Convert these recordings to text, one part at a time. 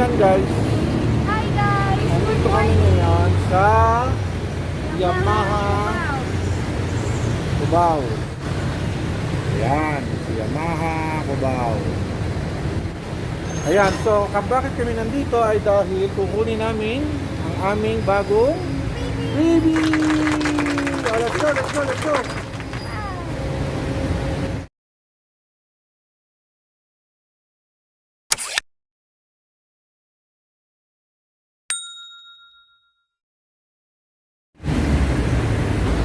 ayan guys. Hi guys! Good Nandito kami morning! ngayon sa Yamaha Cubao. Ayan, si Yamaha Cubao. Ayan, so bakit kami nandito ay dahil kukunin namin ang aming bagong baby! Oh, let's go, let's go, let's go!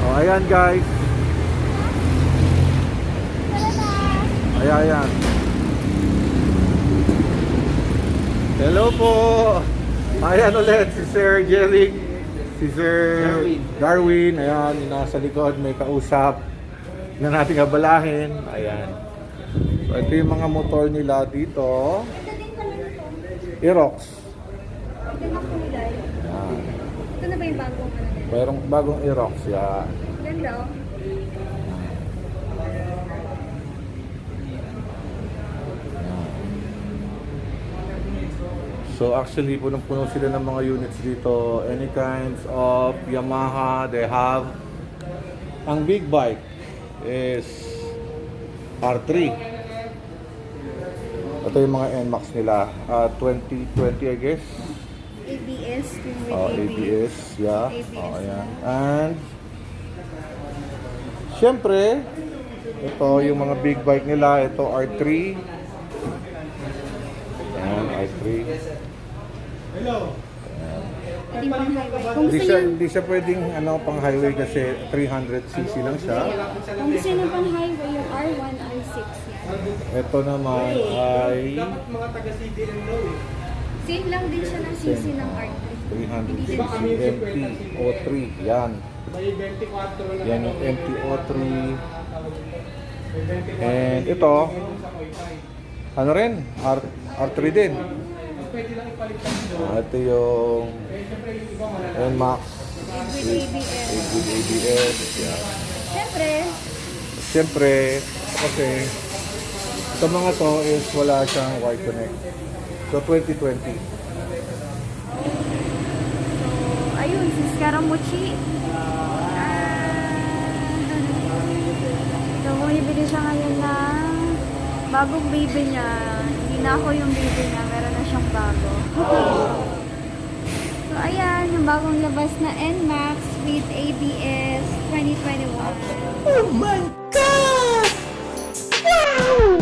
Oh, ayan guys. Ayan. Hello po. Ayan ulit si Sir Jelic, si Sir Darwin. Ayan, yung nasa likod may kausap na nating abalahin. Ayan. So, ito yung mga motor nila dito. Aerox. Ayan. Ito na ba yung bagong ano nila? Mayroong bagong Aerox. Yan. Ganda oh. So actually, punong-puno sila ng mga units dito. Any kinds of Yamaha they have. Ang big bike is R3. Ito yung mga NMAX nila. 2020 I guess. ABS. Yung with ABS. Yeah. ABS. Ayan. And syempre, ito yung mga big bike nila. Ito R3. Ayan, R3. Hindi pang highway. Kung gusto nyo, Hindi siya pwedeng pang highway kasi 300cc lang siya. kung gusto nyo pang highway, yung R1, R6 yan. Ito naman ay Same lang din siya ng CC ng R3. 300cc MT-03. Yan. Yan yung MT-03. And ito, ano rin? R3 din. Ito yung NMAX With ABS. with ABS. Yan. Siyempre, Kasi ito mga to is wala siyang Y Connect. So 2020. so, ayun, si Scaramucci. So, bumibili siya ngayon ng bagong baby niya. Hindi na ako yung baby niya, meron na siyang bago. So, ayan, yung bagong labas na NMAX with ABS 2021. Oh my God! Wow!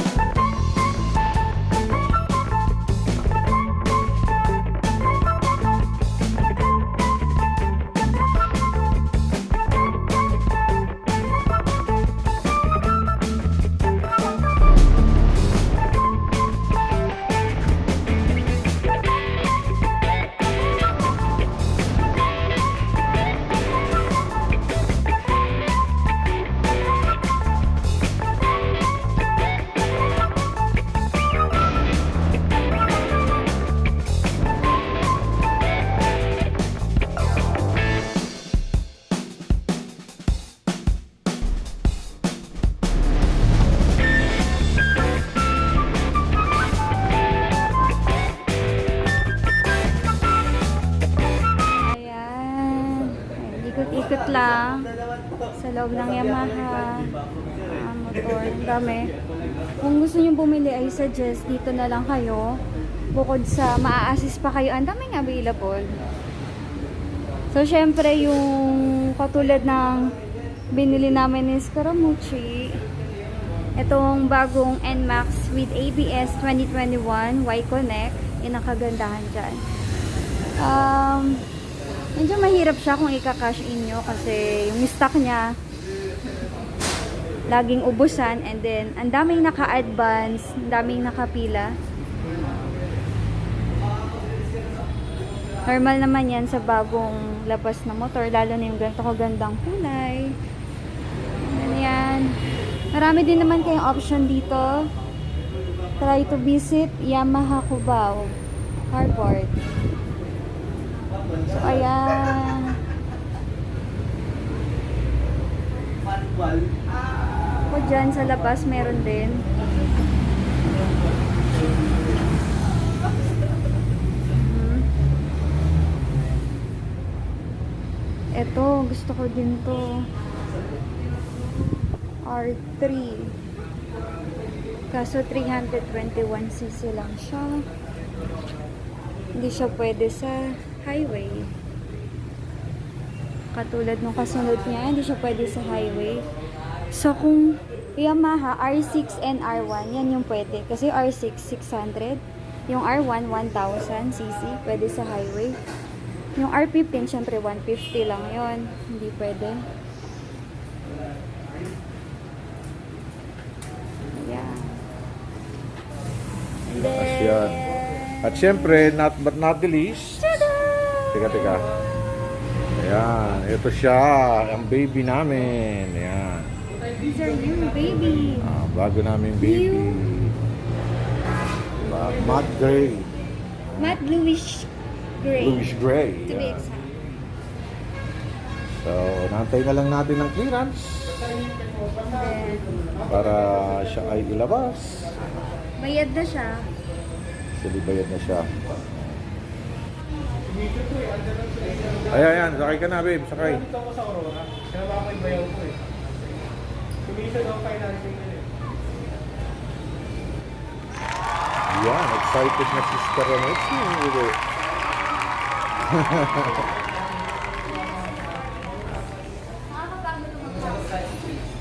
Ayan. Ikot-ikot lang sa loob ng Yamaha motor. Ang dami. Kung gusto nyo bumili, I suggest dito na lang kayo. Bukod sa maa-assist pa kayo, ang daming available. So, syempre, yung katulad ng binili namin ni Scaramucci, itong bagong NMAX with ABS 2021 Y Connect, yun ang kagandahan dyan. Medyo mahirap siya kung ika-cash in nyo kasi yung stock niya laging ubusan, and then ang daming naka-advance, ang daming nakapila. Normal naman yan sa bagong labas na motor, lalo na yung ganito kagandang kulay. Yan. Marami din naman kayong option dito. Try to visit Yamaha Cubao Harbor. So, ayan. O dyan sa labas, meron din. Ito, gusto ko din to. R3. Kaso 321cc lang siya. Hindi siya pwede sa highway. Katulad nung kasunod niya, hindi siya pwede sa highway. So kung Yamaha R6 and R1, yan yung pwede. Kasi R6, 600. Yung R1, 1000cc. Pwede sa highway. Yung R15, syempre 150 lang yon. Hindi pwede. Ayan. And then, Yan. At syempre, not but not the least. tada! Teka. Ayan, ito siya, ang baby namin. Ayan. These are new, baby. Bago namin baby. Diba? Matte gray. Matte bluish gray. Bluish gray. To be Ayan. exact. So, nantay na lang natin ng clearance Then, para siya ay ilabas. bayad na siya. Silibayad na siya. Ayan, sakay ka na, babe. Sakay. Dito ako sa Aurora. Kaya baka may bayaw ko eh. Commission of financing na eh. Yan, excited na si Scaramucci.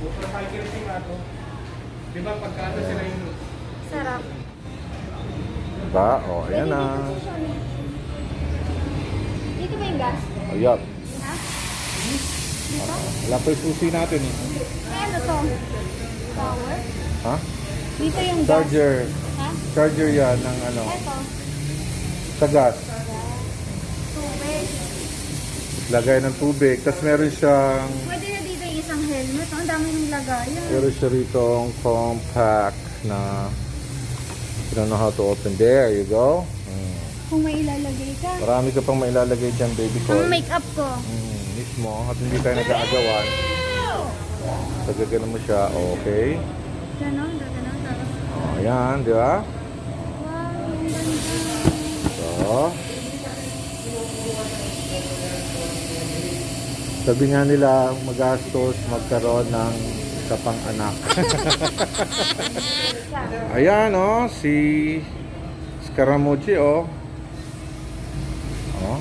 Motorcycle sim ato. Di ba pagkano sila yung Sarap. Diba? O, ayan na. Dito ba yung gas? Ayan. Ha? Dito? Wala pa yung susi natin eh. Ay, ano to? Power? Ha? Dito yung gas. Charger. Ha? Charger yan ng ano, Eto. sa gas. Tubig. Lagay ng tubig. Tapos meron siyang, Pwede na dito yung isang helmet. Ang dami ng lagayan. meron siya rito compact na you don't know how to open. There you go. Kung may ilalagay ka. Marami ka pang mailalagay dyan, baby ko. Ang makeup ko. Mismo. At hindi tayo nag-aagawan. Pagkagano mo siya, okay. Ganon, ganon. Tapos, O, ayan, di ba? wow, ang ganda. So, sabi nga nila, magastos magkaroon ng kapang anak. Ayan, oh, si Scaramucci, oh. Oh.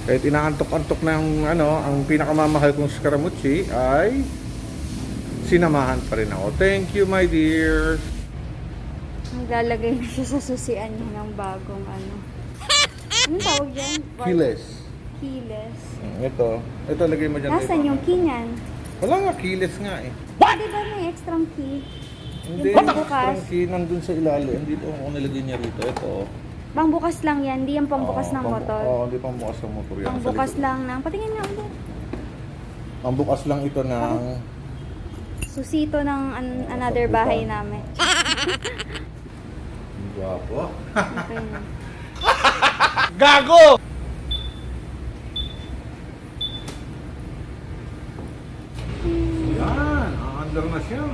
Kahit inaantok-antok ng ano, ang pinakamamahal kong Scaramucci ay sinamahan pa rin ako. Thank you, my dear. Maglalagay na siya sa susian niya ng bagong ano. Anong tawag dyan? Keyless. Keyless. Ito lagay mo dyan. Nasaan yung key niyan? Wala nga, keyless nga eh. Pwede ba may extra key? Hindi, Yung pangbukas. ang key nandun sa ilalim. Dito ako nilagay niya rito. Ito. Pangbukas lang yan, hindi yung pangbukas ng motor. Oo, hindi pangbukas ng motor yan. Pangbukas Sa likod. lang ng, patingin nga ulit. Pangbukas lang ito ng... Susito ng another bahay namin. Gwapo. Okay na. Gago! Yan, under na siya.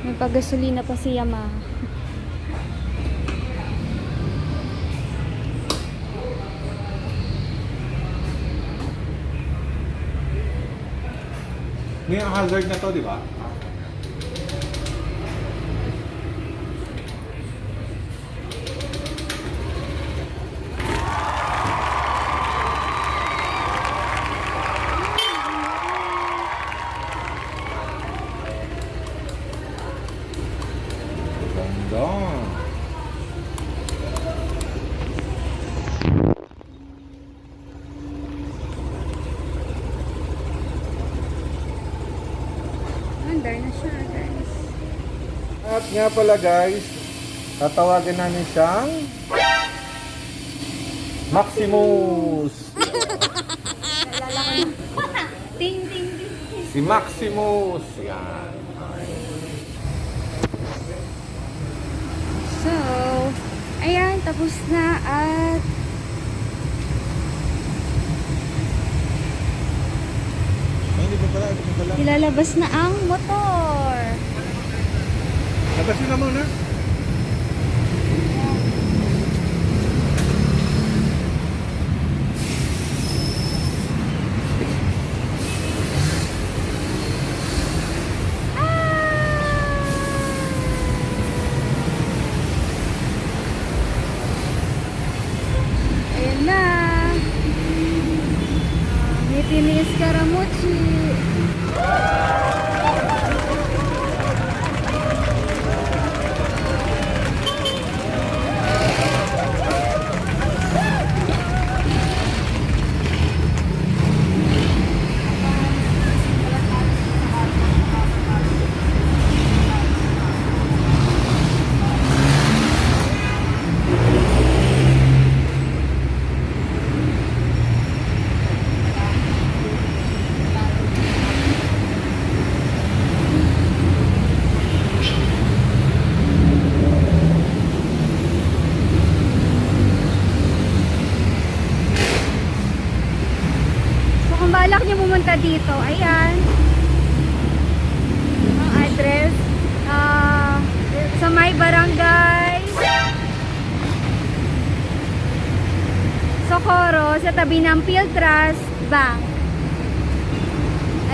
May paggasolina pa si Yamaha. May hazard na to, di ba? Ganda. Under na siya, guys. At nga pala guys, tatawagan namin siyang Maximus. Naalala ko na. Ting, ting, ting. Si Maximus. Yan. So, ayan, tapos na at Hindi pa pala, hindi pa pala. ilalabas na ang motor. Labasin na muna. Si Miss Karamuchi. So kung balak niyo pumunta dito, ayan. Ang address. Sa may barangay Socorro, sa tabi ng Philtrust Bank.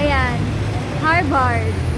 Ayan. Harvard.